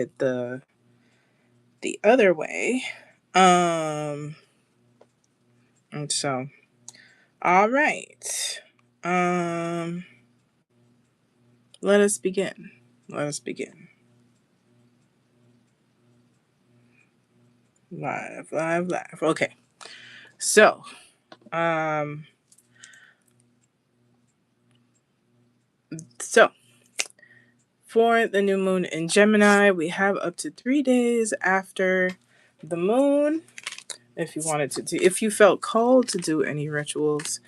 it the other way. And so, all right. Um, let us begin. Let us begin. Live, live, live. Okay. So, um, so for the new moon in Gemini, we have up to 3 days after the moon. If you wanted to do, if you felt called to do any rituals,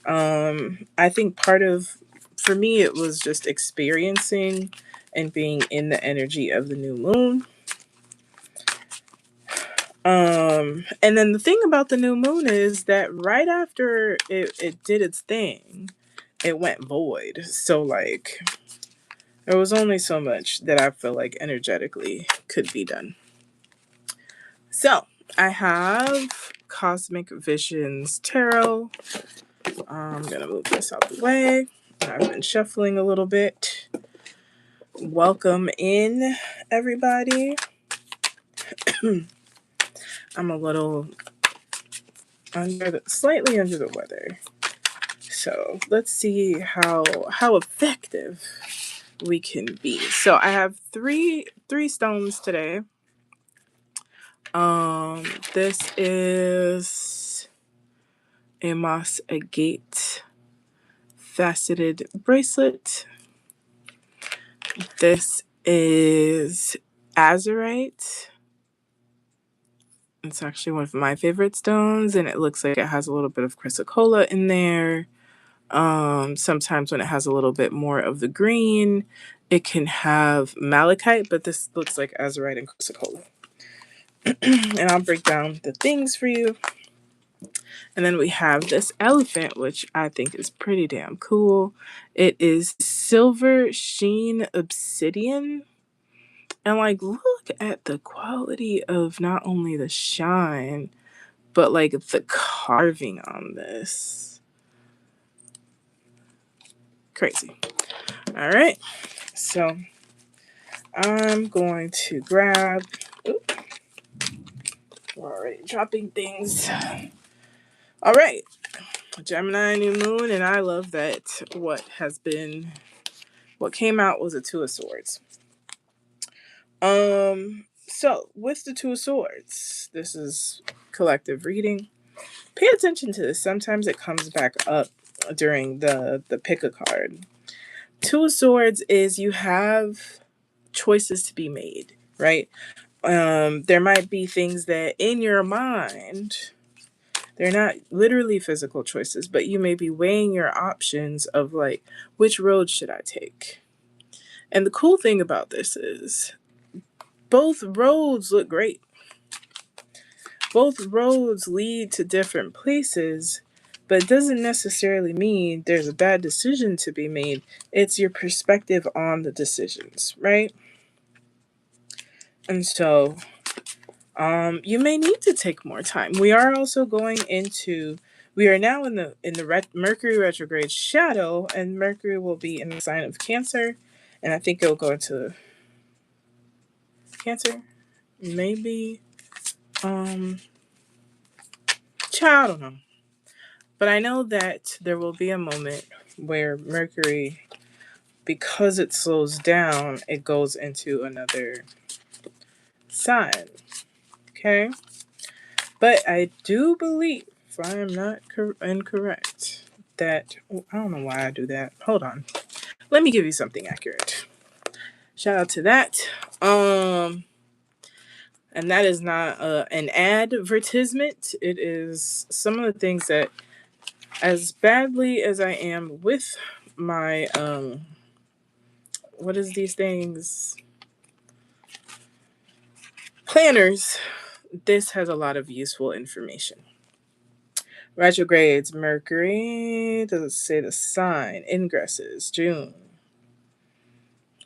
I think for me, it was just experiencing and being in the energy of the new moon. And then the thing about the new moon is that right after it did its thing, it went void. So like there was only so much that I feel like energetically could be done. So I have Cosmic Visions Tarot. I'm gonna move this out the way. I've been shuffling a little bit. Welcome in, everybody. I'm a little slightly under the weather. So let's see how effective we can be. So I have three stones today. This is a Moss Agate faceted bracelet. This is Azurite. It's actually one of my favorite stones, and it looks like it has a little bit of chrysocolla in there. Sometimes when it has a little bit more of the green, it can have malachite, but this looks like azurite and chrysocolla. And I'll break down the things for you. And then we have this elephant, which I think is pretty damn cool. It is silver sheen obsidian. And like, look at the quality of not only the shine, but like the carving on this. Crazy. All right. So I'm going to grab. Oops, we're already dropping things. All right. Gemini New Moon, and I love that what came out was a Two of Swords. So with the Two of Swords, this is collective reading. Pay attention to this. Sometimes it comes back up during the pick a card. Two of Swords is you have choices to be made, right? There might be things that in your mind, they're not literally physical choices, but you may be weighing your options of like, which road should I take? And the cool thing about this is both roads look great. Both roads lead to different places, but it doesn't necessarily mean there's a bad decision to be made. It's your perspective on the decisions, right? And so you may need to take more time. We are also we are now in the Mercury retrograde shadow, and Mercury will be in the sign of Cancer, and I think it'll go into Cancer, maybe. I don't know, but I know that there will be a moment where Mercury, because it slows down, it goes into another sign. Okay, but I do believe, if I am not incorrect, that I don't know why I do that. Hold on, let me give you something accurate. Shout out to that. And that is not an advertisement. It is some of the things that, as badly as I am with my what is these things? Planners. This has a lot of useful information. Retrogrades, Mercury. Does it say the sign? Ingresses, June.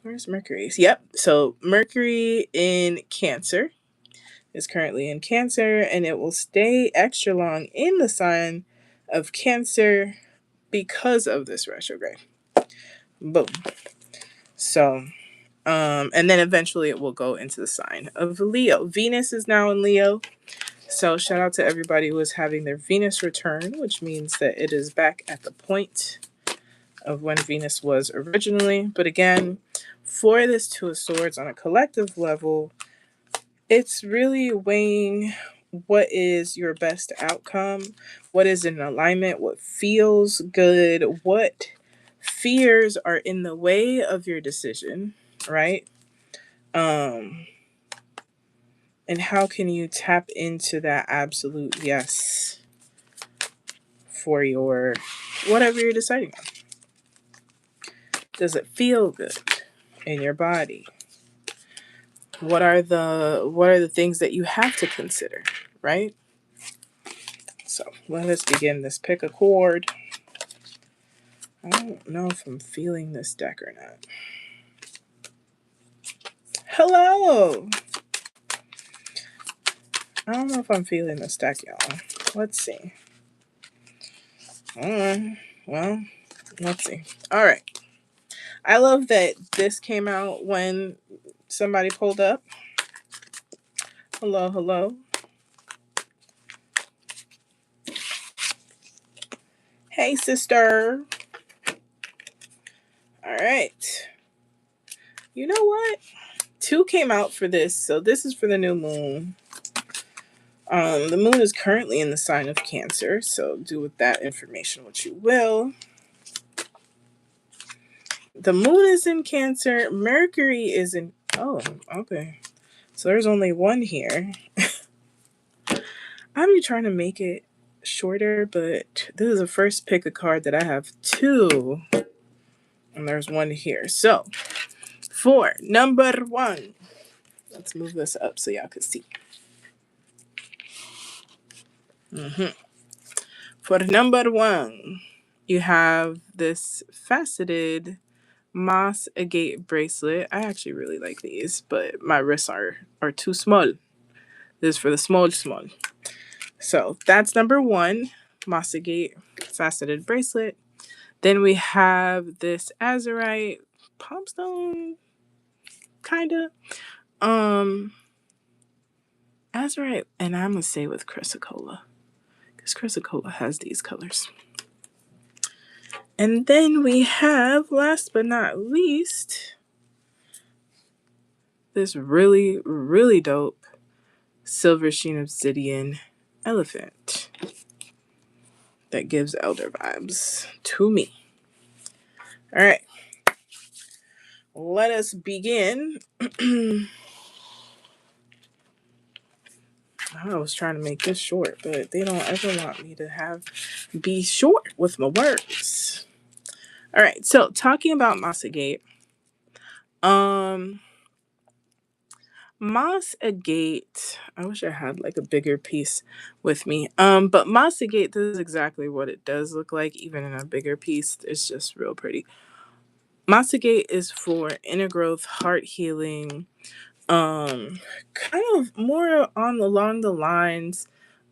Where's Mercury? Yep. So Mercury in Cancer is currently in Cancer, and it will stay extra long in the sign of Cancer because of this retrograde. Boom. So And then eventually it will go into the sign of Leo. Venus is now in Leo. So shout out to everybody who is having their Venus return, which means that it is back at the point of when Venus was originally. But again, for this Two of Swords on a collective level, it's really weighing what is your best outcome, what is in alignment, what feels good, what fears are in the way of your decision, right? And how can you tap into that absolute yes for your whatever you're deciding on? Does it feel good in your body? What are the things that you have to consider, right? So let us begin this pick a chord. I don't know if I'm feeling this deck or not. Hello! I don't know if I'm feeling this deck, y'all. Let's see. Well, let's see. All right. I love that this came out when somebody pulled up. Hello, hello. Hey, sister. All right. You know what? 2 came out for this. So this is for the new moon. The moon is currently in the sign of Cancer. So do with that information what you will. The moon is in Cancer. Mercury is in... Oh, okay. So there's only one here. I'm trying to make it shorter, but this is the first pick a card that I have 2. And there's one here. So, for number 1. Let's move this up so y'all can see. For number 1, you have this faceted Moss Agate bracelet. I actually really like these, but my wrists are too small. This is for the small. So that's number 1, Moss Agate faceted bracelet. Then we have this Azurite palm stone, kinda. Azurite, and I'm gonna say with chrysocolla, because chrysocolla has these colors. And then we have, last but not least, this really, really dope silver sheen obsidian elephant that gives elder vibes to me. All right, let us begin. I was trying to make this short, but they don't ever want me to be short with my words. All right, so talking about Moss Agate. Moss Agate, I wish I had like a bigger piece with me. But Moss Agate, this is exactly what it does look like, even in a bigger piece. It's just real pretty. Moss Agate is for inner growth, heart healing, kind of more along the lines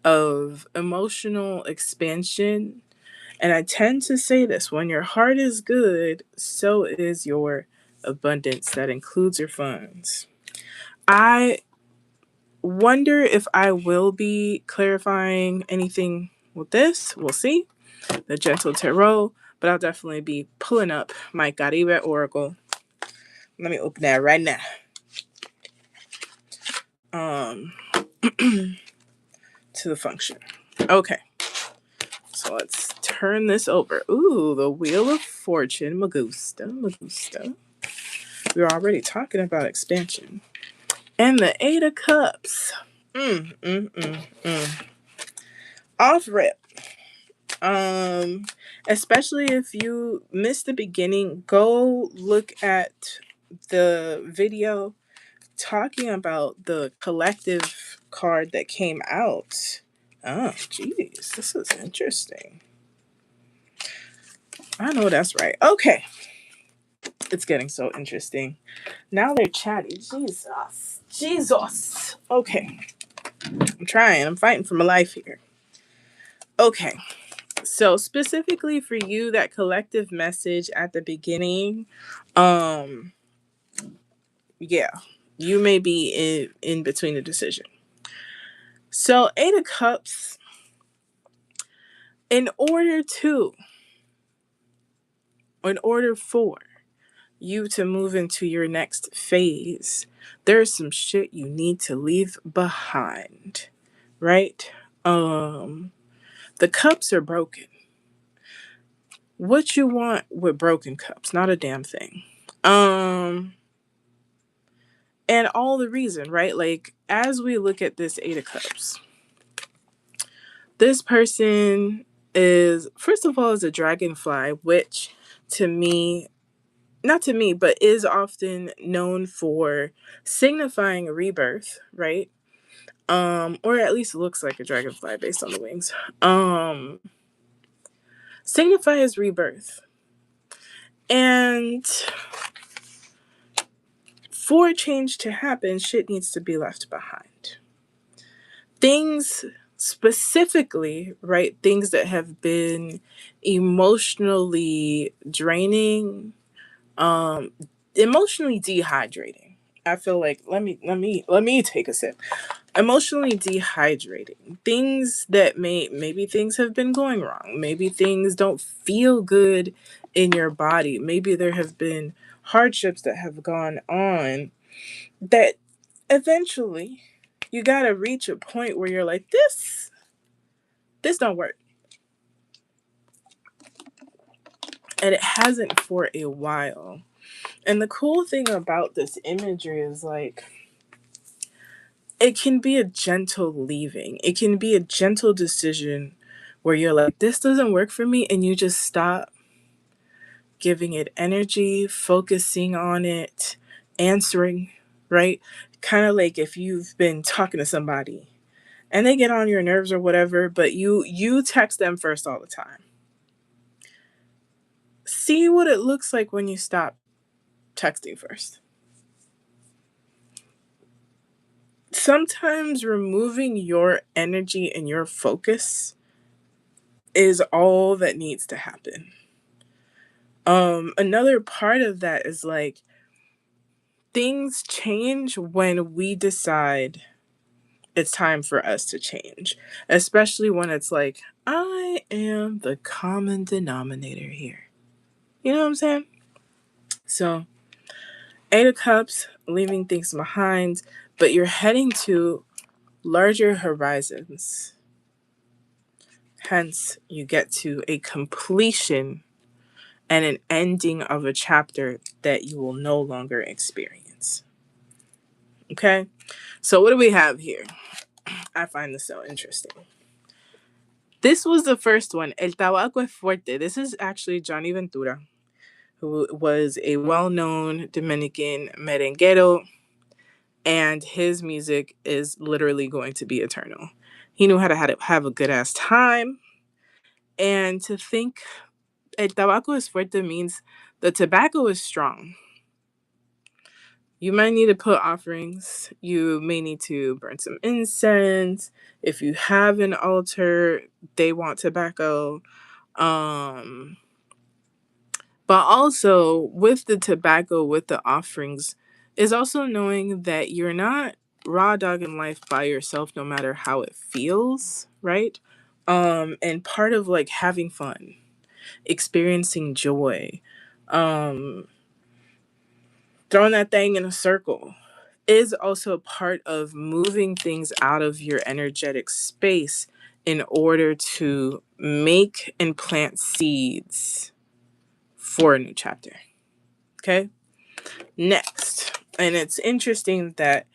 of emotional expansion. And I tend to say this: when your heart is good, so is your abundance. That includes your funds. I wonder if I will be clarifying anything with this. We'll see. The Gentle Tarot, but I'll definitely be pulling up my Caribe Oracle. Let me open that right now. To the function. Okay. So let's turn this over. Ooh, the Wheel of Fortune. Magusta. We were already talking about expansion. And the 8 of Cups. Off rip. Especially if you missed the beginning, go look at the video talking about the collective card that came out. Oh, geez, this is interesting. I know that's right. Okay. It's getting so interesting. Now they're chatty. Jesus. Okay. I'm trying. I'm fighting for my life here. Okay. So specifically for you, that collective message at the beginning, Yeah, you may be in between a decision. So, Eight of Cups, in order for you to move into your next phase, there's some shit you need to leave behind, right? The cups are broken. What you want with broken cups? Not a damn thing. And all the reason, right? Like, as we look at this Eight of Cups, this person is, first of all, is a dragonfly, which to me, not to me, but is often known for signifying a rebirth, right? Or at least looks like a dragonfly based on the wings. Signifies rebirth. And for change to happen, shit needs to be left behind. Things specifically, right? Things that have been emotionally draining, emotionally dehydrating. I feel like let me take a sip. Emotionally dehydrating. Things that maybe things have been going wrong. Maybe things don't feel good in your body. Maybe there have been hardships that have gone on that eventually you got to reach a point where you're like, this don't work. And it hasn't for a while. And the cool thing about this imagery is like, it can be a gentle leaving. It can be a gentle decision where you're like, this doesn't work for me. And you just stop giving it energy, focusing on it, answering, right? Kind of like if you've been talking to somebody and they get on your nerves or whatever, but you text them first all the time. See what it looks like when you stop texting first. Sometimes removing your energy and your focus is all that needs to happen. Another part of that is like, things change when we decide it's time for us to change, especially when it's like, I am the common denominator here. You know what I'm saying? So, Eight of Cups, leaving things behind, but you're heading to larger horizons. Hence, you get to a completion and an ending of a chapter that you will no longer experience. Okay? So, what do we have here? I find this so interesting. This was the first one, El Tabaco es Fuerte. This is actually Johnny Ventura, who was a well-known Dominican merenguero, and his music is literally going to be eternal. He knew how to have a good-ass time, and to think El Tabaco es Fuerte means the tobacco is strong. You might need to put offerings. You may need to burn some incense. If you have an altar, they want tobacco. But also with the tobacco, with the offerings, is also knowing that you're not raw dogging life by yourself, no matter how it feels, right? And part of like having fun, experiencing joy, um, throwing that thing in a circle is also a part of moving things out of your energetic space in order to make and plant seeds for a new chapter. Okay? Next. And it's interesting that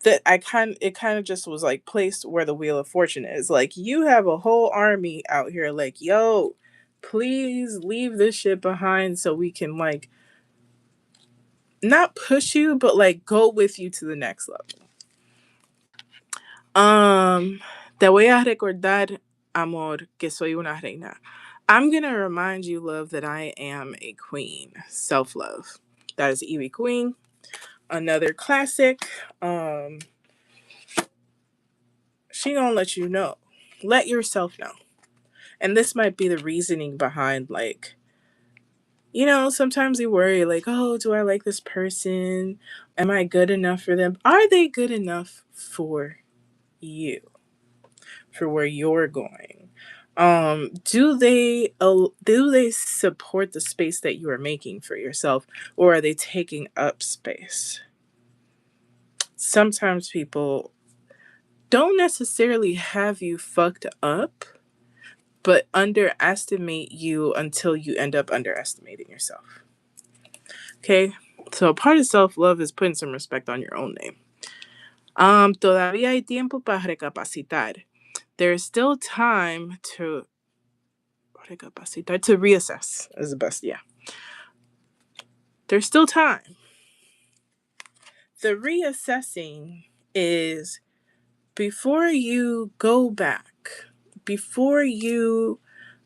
it kind of just was like placed where the Wheel of Fortune is. Like, you have a whole army out here like, yo, please leave this shit behind so we can like not push you, but like go with you to the next level. Te voy a recordar, amor, que soy una reina. I'm gonna remind you, love, that I am a queen. Self-love. That is Evie Queen. Another classic. She gonna let you know. Let yourself know. And this might be the reasoning behind like You know, sometimes you worry, like, oh, do I like this person? Am I good enough for them? Are they good enough for you, for where you're going? Do they support the space that you are making for yourself, or are they taking up space? Sometimes people don't necessarily have you fucked up, but underestimate you until you end up underestimating yourself. Okay? So part of self-love is putting some respect on your own name. Todavía hay tiempo para recapacitar. There's still time to recapacitar, to reassess is the best, yeah. There's still time. The reassessing is before you go back, before you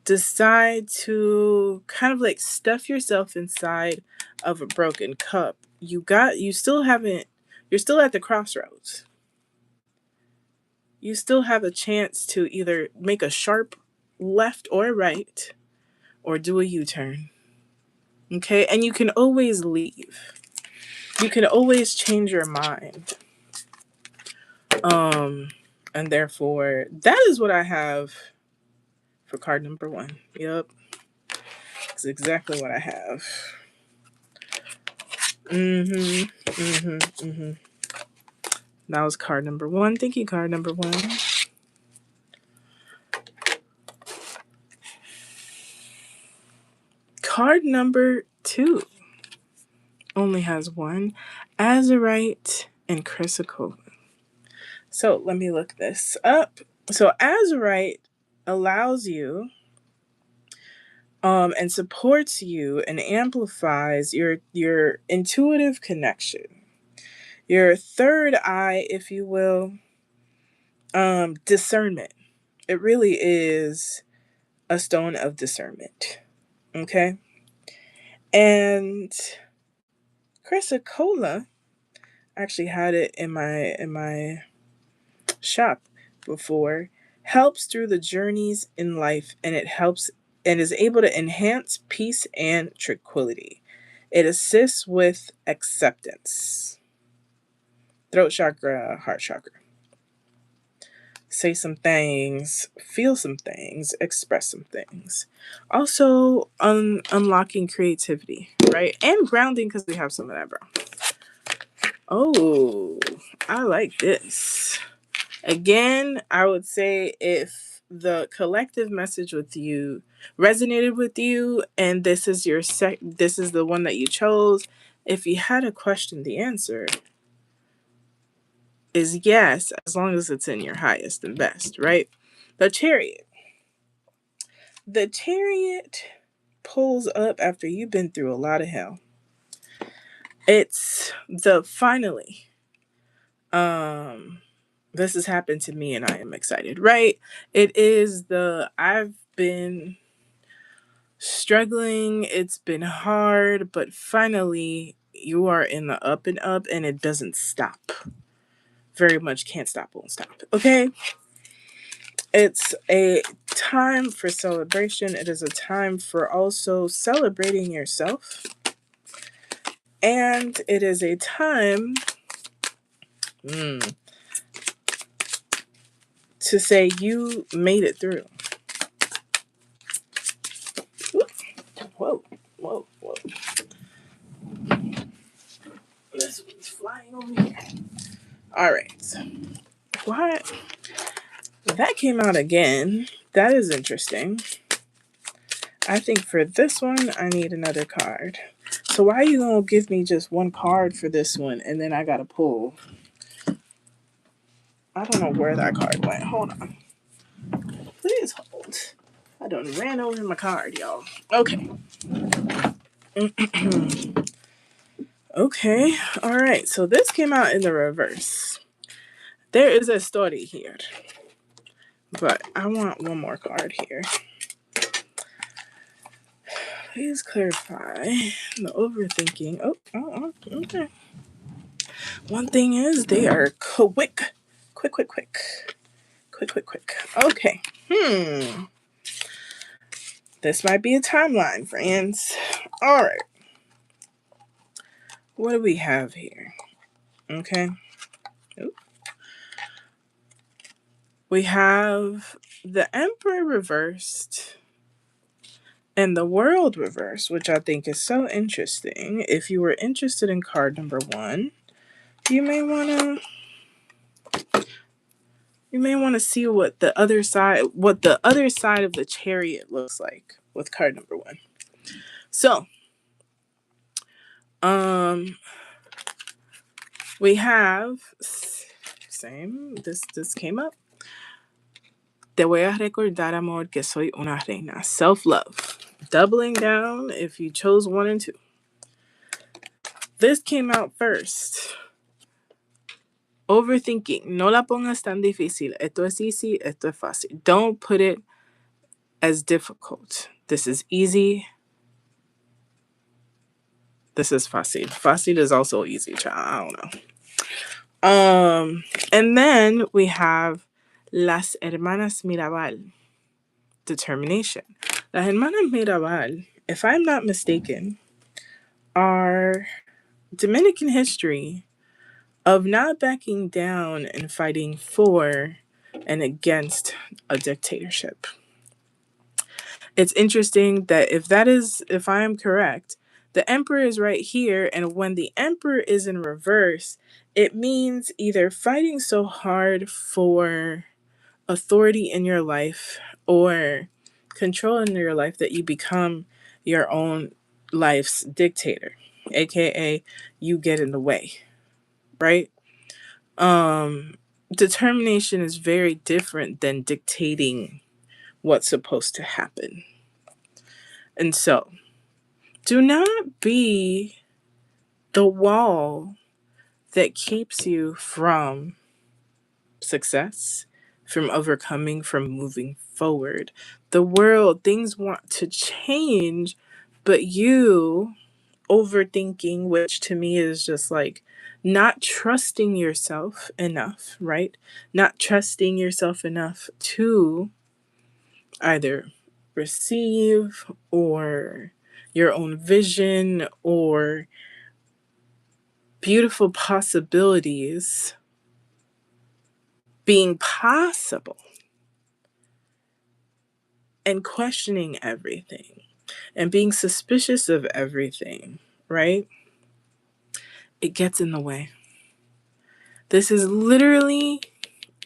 decide to kind of like stuff yourself inside of a broken cup, you still haven't, you're still at the crossroads. You still have a chance to either make a sharp left or right or do a U-turn. Okay? And you can always leave. You can always change your mind. And therefore, that is what I have for card number 1. Yep. It's exactly what I have. That was card number 1. Thank you, card number 1. Card number 2 only has 1. Azurite and chrysocolla. So let me look this up. So Azurite allows you and supports you and amplifies your intuitive connection, your third eye, if you will, discernment. It really is a stone of discernment. Okay? And chrysocolla, actually had it in my shop before, helps through the journeys in life, and it helps and is able to enhance peace and tranquility. It assists with acceptance. Throat chakra, heart chakra. Say some things, feel some things, express some things. Also, unlocking creativity, right? And grounding, because we have some of that brown. Oh, I like this. Again, I would say if the collective message with you resonated with you and this is this is the one that you chose, if you had a question, the answer is yes, as long as it's in your highest and best, right? The Chariot. The Chariot pulls up after you've been through a lot of hell. It's the finally. This has happened to me and I am excited, right? It is the I've been struggling, it's been hard, but finally you are in the up and up and it doesn't stop. Very much can't stop, won't stop. Okay? It's a time for celebration. It is a time for also celebrating yourself. And it is a time to say you made it through. Whoa. This one's flying over here. All right. What? That came out again. That is interesting. I think for this one, I need another card. So why are you going to give me just one card for this one and then I got to pull? I don't know where that card went. Hold on. Please hold. I done ran over my card, y'all. Okay. Okay. All right. So this came out in the reverse. There is a story here. But I want one more card here. Please clarify the overthinking. Oh, okay. One thing is they are quick. Quick. Okay. This might be a timeline, friends. All right. What do we have here? Okay. Oop. We have the Emperor reversed and the World reversed, which I think is so interesting. If you were interested in card number 1, you may want to see what the other side of the Chariot looks like with card number 1. So, we have same. This came up. Te voy a recordar, amor, que soy una reina. Self-love. Doubling down if you chose 1 and 2. This came out first. Overthinking. No la pongas tan difícil. Esto es easy. Esto es fácil. Don't put it as difficult. This is easy. This is fácil. Fácil is also easy, child. I don't know. And then we have Las Hermanas Mirabal. Determination. Las Hermanas Mirabal, if I'm not mistaken, are Dominican history of not backing down and fighting for and against a dictatorship. It's interesting that if I am correct, the Emperor is right here, and when the Emperor is in reverse, it means either fighting so hard for authority in your life or control in your life that you become your own life's dictator, aka you get in the way, right? Determination is very different than dictating what's supposed to happen. And so, do not be the wall that keeps you from success, from overcoming, from moving forward. The world, things want to change, but you overthinking, which to me is just like not trusting yourself enough, right? Not trusting yourself enough to either receive or your own vision or beautiful possibilities being possible, and questioning everything and being suspicious of everything, right? It gets in the way. This is literally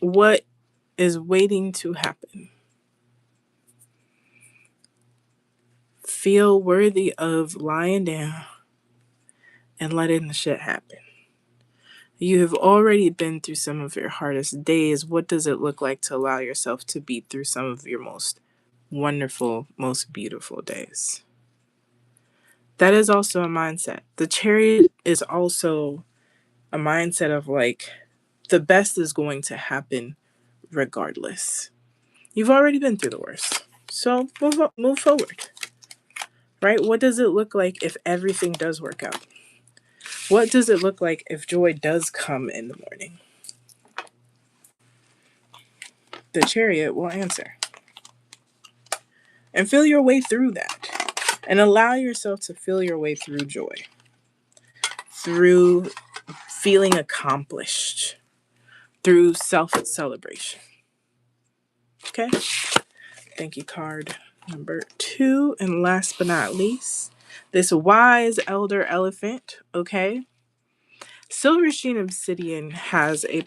what is waiting to happen. Feel worthy of lying down and letting the shit happen. You have already been through some of your hardest days. What does it look like to allow yourself to be through some of your most wonderful, most beautiful days? That is also a mindset. The Chariot is also a mindset of like, the best is going to happen regardless. You've already been through the worst. So move forward. Right? What does it look like if everything does work out? What does it look like if joy does come in the morning? The Chariot will answer. And feel your way through that. And allow yourself to feel your way through joy. Through feeling accomplished. Through self-celebration. Okay? Thank you, card number 2. And last but not least, this wise elder elephant, okay? Silver Sheen Obsidian has a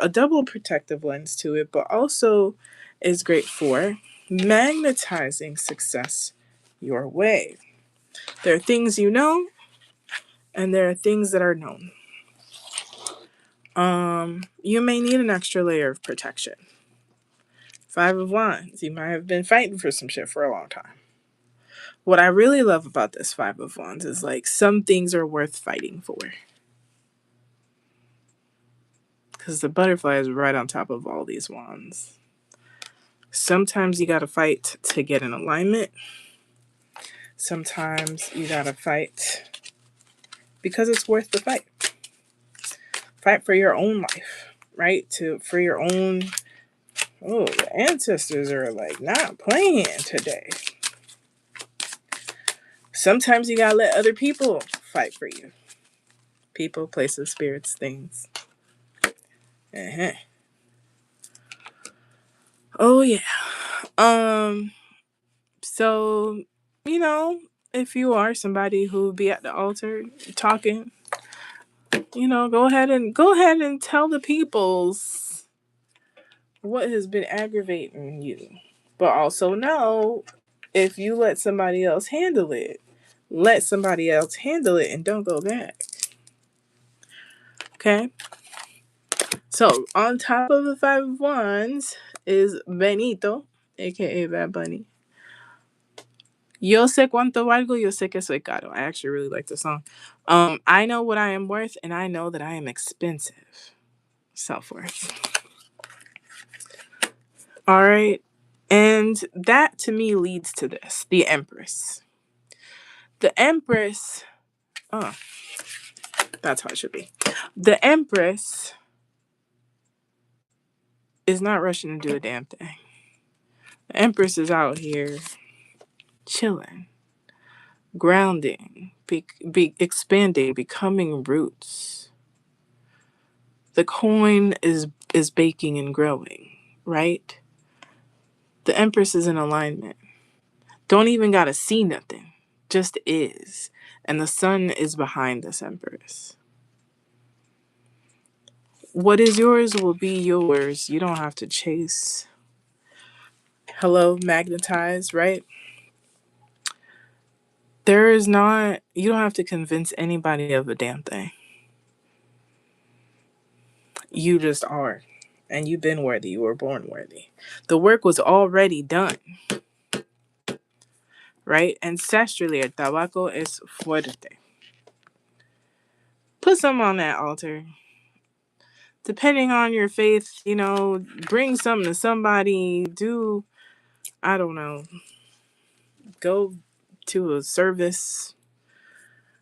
double protective lens to it, but also is great for magnetizing success your way. There are things you know, and there are things that are known. You may need an extra layer of protection. 5 of Wands. You might have been fighting for some shit for a long time. What I really love about this 5 of Wands is like some things are worth fighting for. Because the butterfly is right on top of all these wands. Sometimes you gotta fight to get in alignment. Sometimes you gotta fight because it's worth the fight. Fight for your own life, right? For your own. Oh, the ancestors are like not playing today. Sometimes you gotta let other people fight for you. People, places, spirits, things. Uh-huh. Oh yeah. So, you know, if you are somebody who be at the altar talking, go ahead and tell the peoples what has been aggravating you. But also know, if you let somebody else handle it, let somebody else handle it and don't go back. Okay? So, on top of the Five of Wands is Benito, aka Bad Bunny. Yo sé cuánto valgo, yo sé que soy caro. I actually really like the song. I know what I am worth, and I know that I am expensive. Self-worth. All right. And that to me leads to this, the Empress. The Empress, oh, that's how it should be. The Empress is not rushing to do a damn thing. The Empress is out here chilling, grounding, expanding, becoming roots. The coin is baking and growing, right? The Empress is in alignment. Don't even gotta see nothing. Just is. And the sun is behind this Empress. What is yours will be yours. You don't have to chase. Hello, magnetize, right? You don't have to convince anybody of a damn thing. You just are. And you've been worthy. You were born worthy. The work was already done. Right? Ancestrally, el tabaco es fuerte. Put some on that altar. Depending on your faith, bring something to somebody. I don't know, go to a service.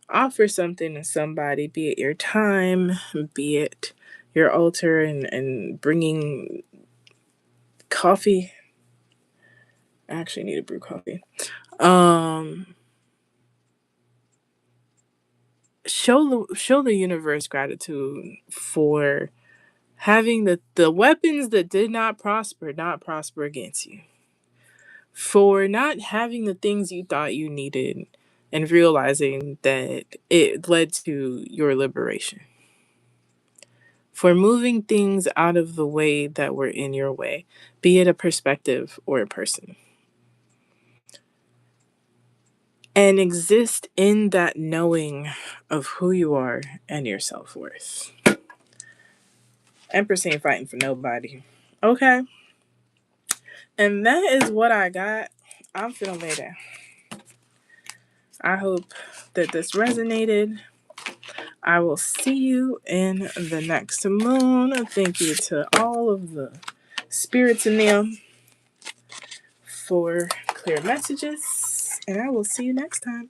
Offer something to somebody, be it your time, be it your altar and bringing coffee. I actually need to brew coffee. Show the universe gratitude for having the weapons that did not prosper against you. For not having the things you thought you needed and realizing that it led to your liberation. For moving things out of the way that were in your way, be it a perspective or a person. And exist in that knowing of who you are and your self-worth. Empress ain't fighting for nobody. Okay? And that is what I got. I'm finna lay down. I hope that this resonated. I will see you in the next moon. Thank you to all of the spirits in them for clear messages. And I will see you next time.